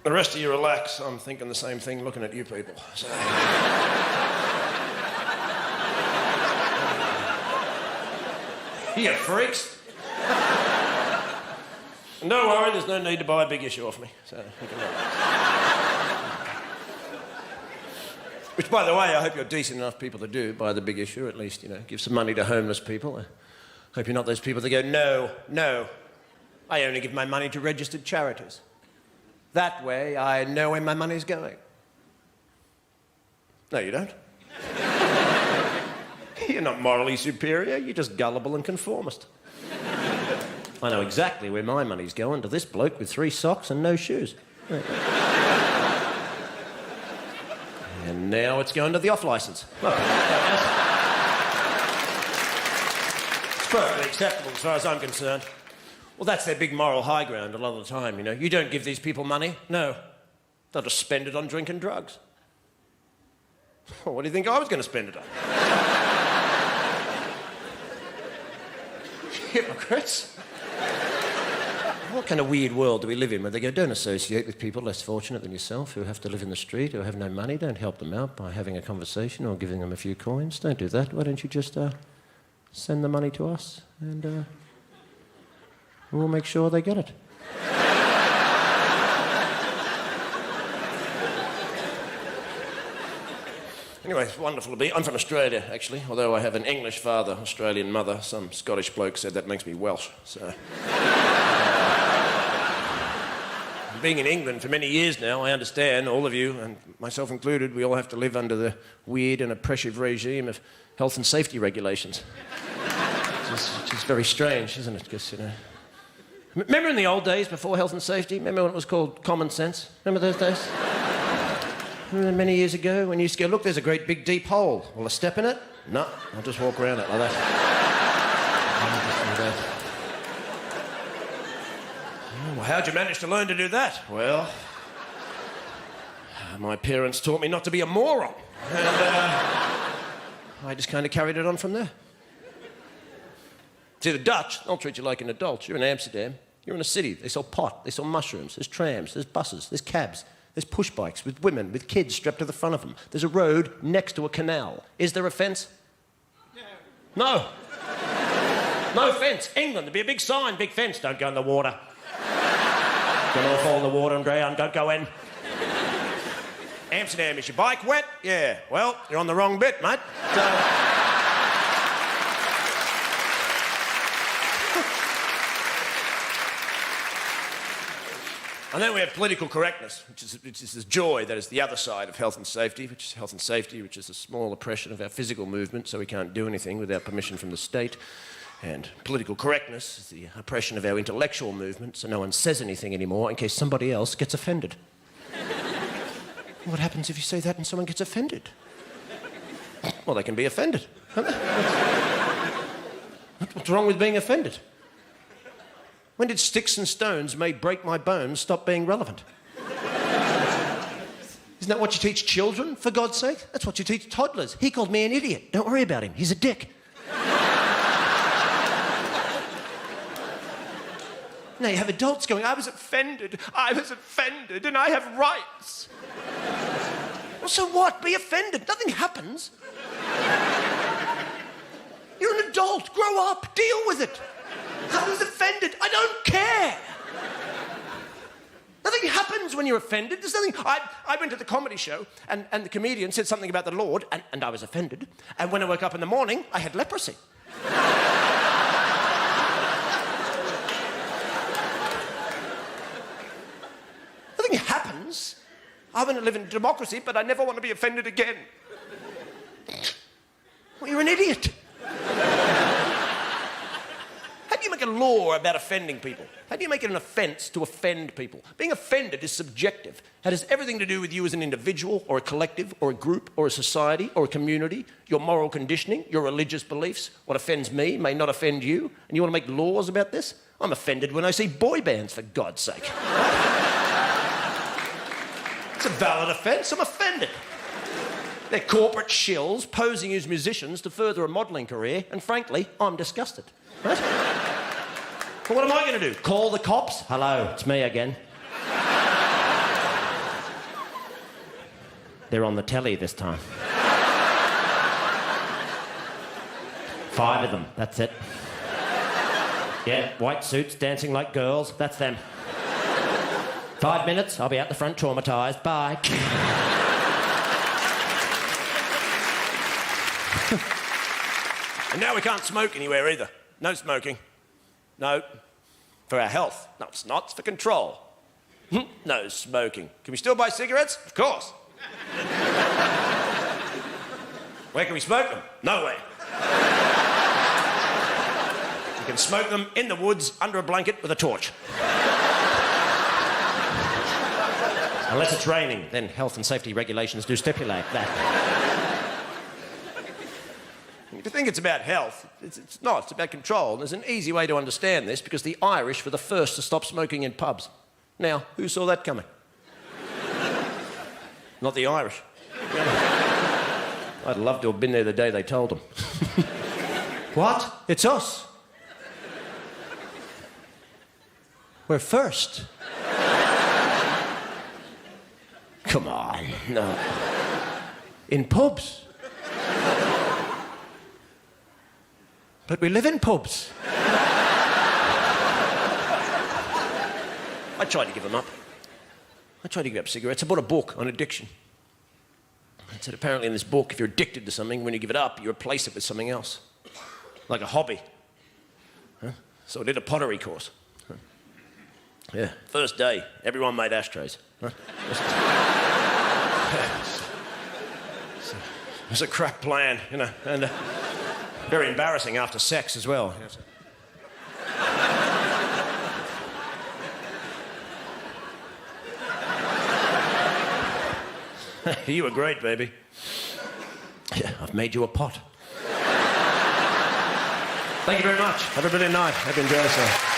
The rest of you relax. I'm thinking the same thing looking at you people. So... You freaks. And don't worry, there's no need to buy a big issue off me. So you can Which, by the way, I hope you're decent enough people to do buy the big issue, at least, you know, give some money to homeless people. I hope you're not those people that go, no, no, I only give my money to registered charities. That way, I know where my money's going. No, you don't. You're not morally superior, you're just gullible and conformist. I know exactly where my money's going, to this bloke with 3 socks and no shoes. And now it's going to the off-licence. Look, it's perfectly acceptable as far as I'm concerned. Well, that's their big moral high ground a lot of the time, you know. You don't give these people money. No. They'll just spend it on drink and drugs. Well, what do you think I was going to spend it on? Hypocrites. What kind of weird world do we live in where they go, don't associate with people less fortunate than yourself who have to live in the street or have no money? Don't help them out by having a conversation or giving them a few coins. Don't do that. Why don't you just send the money to us and we'll make sure they get it. Anyway, it's wonderful to be. I'm from Australia, actually, although I have an English father, Australian mother. Some Scottish bloke said that makes me Welsh, so... Being in England for many years now, I understand, all of you, and myself included, we all have to live under the weird and oppressive regime of health and safety regulations. Which is very strange, isn't it? Because, you know... Remember in the old days, before health and safety? Remember when it was called common sense? Remember those days? Remember many years ago when you used to go, look, there's a great big deep hole. Will I step in it? No, I'll just walk around it like that. Well, how'd you manage to learn to do that? Well, my parents taught me not to be a moron. And I just kind of carried it on from there. See, the Dutch, they'll treat you like an adult. You're in Amsterdam, you're in a city. They sell pot, they sell mushrooms, there's trams, there's buses, there's cabs. There's push bikes with women, with kids strapped to the front of them. There's a road next to a canal. Is there a fence? No. No fence. England, there'd be a big sign, big fence. Don't go in the water. Don't all fall in the water and drown. Don't go in. Amsterdam, is your bike wet? Yeah. Well, you're on the wrong bit, mate. So... And then we have political correctness, which is the joy that is the other side of health and safety, which is a small oppression of our physical movement, so we can't do anything without permission from the state. And political correctness is the oppression of our intellectual movement, so no one says anything anymore in case somebody else gets offended. What happens if you say that and someone gets offended? Well, they can be offended. What's wrong with being offended? When did sticks and stones may break my bones stop being relevant? Isn't that what you teach children, for God's sake? That's what you teach toddlers. He called me an idiot. Don't worry about him. He's a dick. Now you have adults going, I was offended, and I have rights. Well, so what? Be offended. Nothing happens. You're an adult. Grow up. Deal with it. I was offended. I don't care. Nothing happens when you're offended. There's nothing... I went to the comedy show and the comedian said something about the Lord and I was offended. And when I woke up in the morning, I had leprosy. Nothing happens. I want to live in a democracy, but I never want to be offended again. Well, you're an idiot. How do you make a law about offending people? How do you make it an offence to offend people? Being offended is subjective. It has everything to do with you as an individual or a collective or a group or a society or a community, your moral conditioning, your religious beliefs. What offends me may not offend you, and you want to make laws about this? I'm offended when I see boy bands, for God's sake. It's a valid offence. I'm offended. They're corporate shills posing as musicians to further a modelling career, and frankly, I'm disgusted. Right? Well, what am I going to do? Call the cops? Hello, it's me again. They're on the telly this time. 5 of them, that's it. Yeah, white suits dancing like girls, that's them. 5 minutes, I'll be out the front traumatised. Bye. And now we can't smoke anywhere either. No smoking. No. For our health. No, it's not. It's for control. No smoking. Can we still buy cigarettes? Of course. Where can we smoke them? Nowhere. You can smoke them in the woods under a blanket with a torch. Unless it's raining, then health and safety regulations do stipulate that. If you think it's about health, it's not. It's about control. And there's an easy way to understand this because the Irish were the first to stop smoking in pubs. Now, who saw that coming? Not the Irish. I'd love to have been there the day they told them. What? It's us. We're first. Come on, no. In pubs. But we live in pubs. I tried to give them up. I tried to give up cigarettes. I bought a book on addiction. It said apparently in this book, if you're addicted to something, when you give it up, you replace it with something else. Like a hobby. Huh? So I did a pottery course. Huh? Yeah, first day, everyone made ashtrays. Huh? It was a crap plan, you know, and very embarrassing after sex as well. You were great, baby. Yeah, I've made you a pot. Thank you very much. Have a brilliant night. Hope you enjoy yourself.